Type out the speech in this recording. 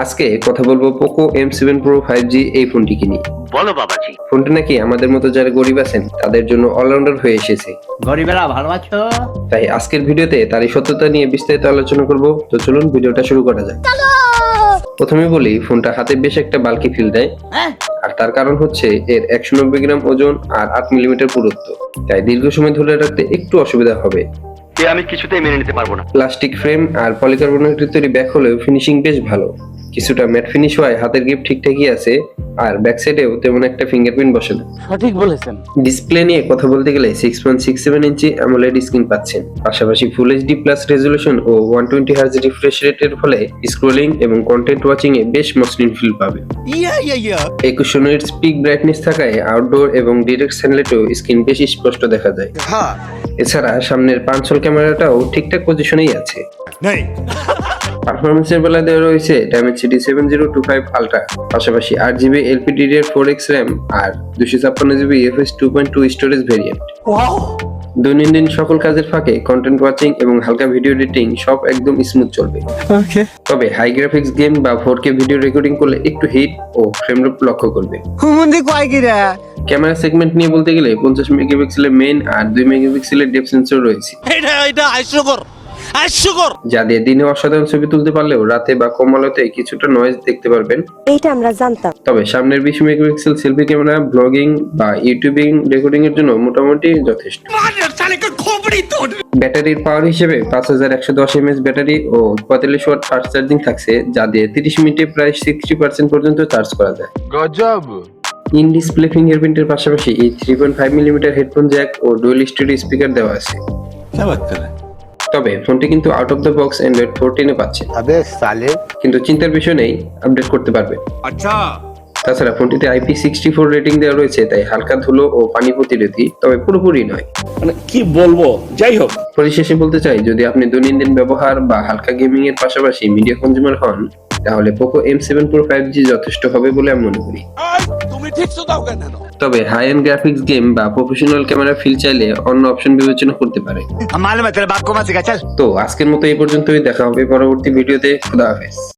আজকে কথা বলবো পোকো M7 Pro 5G এই ফোনটিকে নিয়ে। বলো বাবাজি। ফোনটা নাকি আমাদের মতো যারা গরিব আছেন তাদের জন্য অলরাউন্ডার হয়ে এসেছে। গরিবেরা ভালো আছো? তাই আজকের ভিডিওতে তারই সত্যতা নিয়ে বিস্তারিত আলোচনা করব। তো চলুন ভিডিওটা শুরু করা যাক। প্রথমে বলি, ফোনটা হাতে বেশ একটা বাল্কি ফিল দেয়, আর তার কারণ হচ্ছে এর 190 গ্রাম ওজন আর 8 মিলিমিটার পুরুত্ব। তাই দীর্ঘ সময় ধরে রাখতে একটু অসুবিধা হবে। আমি কিছুতেই মেনে নিতে পারবো না। প্লাস্টিক ফ্রেম আর পলিকার্বনেটের তৈরি ব্যাক হলেও ফিনিশিং বেশ ভালো। কিছুটা ম্যাট ফিনিশ হওয়ায় হাতের গ্রিপ ঠিকঠাকই আছে, আর ব্যাক সাইডেও তেমন একটা ফিঙ্গারপ্রিন্ট বসে না। সঠিক বলেছেন। ডিসপ্লে নিয়ে কথা বলতে গেলে 6.67 ইঞ্চি অ্যামোলেড স্ক্রিন পাচ্ছেন, পাশাপাশি ফুল এইচডি প্লাস রেজোলিউশন ও 120 হার্জ রিফ্রেশ রেটের ফলে স্ক্রোলিং এবং কন্টেন্ট ওয়াচিং এ বেশ মসৃণ ফিল পাবে। 2100 নিটস পিক ব্রাইটনেস থাকায় আউটডোর এবং ডিরেক্ট সানলাইটেও স্ক্রিন বেশ স্পষ্ট দেখা যায়। এছাড়া সামনের পাঁচল ক্যামেরাটাও ঠিকঠাক পজিশনেই আছে। পারফরমেন্সের বেলায় দেওয়া রয়েছে Dimensity 7025 আলট্রা, পাশাপাশি 8GB LPDDR4X RAM আর 256GB UFS 2.2 স্টোরেজ ভেরিয়েন্ট। দৈনন্দিন সকল কাজের ফাঁকে কন্টেন্ট ওয়াচিং এবং হালকা ভিডিও এডিটিং সব একদম স্মুথ চলবে। তবে হাই গ্রাফিক্স গেম বা 4K ভিডিও রেকর্ডিং করলে একটু হিট ও ফ্রেম রেট লক্ষ্য করবে। ক্যামেরা সেগমেন্ট নিয়ে বলতে গেলে 50 মেগাপিক্সেলের মেইন আর 2 মেগাপিক্সেলের ডেপথ সেন্সর রয়েছে, যা দিয়ে দিনে অসাধারণ ছবি তুলতে পারলেও রাতে বা কম আলোতে কিছুটা নয়েজ দেখতে পারবেন। এইটা আমরা জানতাম। তবে সামনের 20 মেগাপিক্সেল সেলফি ক্যামেরা ব্লগিং বা ইউটিউবিং রেকর্ডিং এর জন্য মোটামুটি যথেষ্ট। ব্যাটারির পাওয়ার হিসেবে 5110 mAh ব্যাটারি ও 45 ওয়াট ফাস্ট চার্জিং থাকছে, যা দিয়ে 30 মিনিটে প্রায় 60% পর্যন্ত চার্জ করা যায়। গজব। ইন ডিসপ্লে ফিঙ্গারপ্রিন্টের পাশাপাশি এই 3.5 মিলিমিটার হেডফোন জ্যাক ও ডুয়াল স্টোরেজ স্পিকার দেওয়া আছে। তবে ফোনটি কিন্তু out of the box Android 14 এ পাচ্ছেন। কিন্তু চিন্তার বিষয় নেই, আপডেট করতে পারবে। তাছাড়া ফোনটিতে IP64 রেটিং দেওয়া রয়েছে, তাই হালকা ধুলো ও পানি প্রতিরোধী, তবে পুরোপুরি নয়। মানে কি বলবো, যাই হোক। পরিশেষে বলতে চাই, যদি আপনি দৈনন্দিন ব্যবহার বা হালকা গেমিং এর পাশাপাশি মিডিয়া কনজিউমার হন, তাহলে পোকো M7 Pro 5G যথেষ্ট হবে বলে আমি মনে করি। তবে হাই এন্ড গ্রাফিক্স গেম বা প্রফেশনাল ক্যামেরা ফিল চাইলে অন্য অপশন বিবেচনা করতে পারে। তো আজকের মতো এই পর্যন্তই, দেখা হবে পরবর্তী ভিডিওতে। খুদা হাফেজ।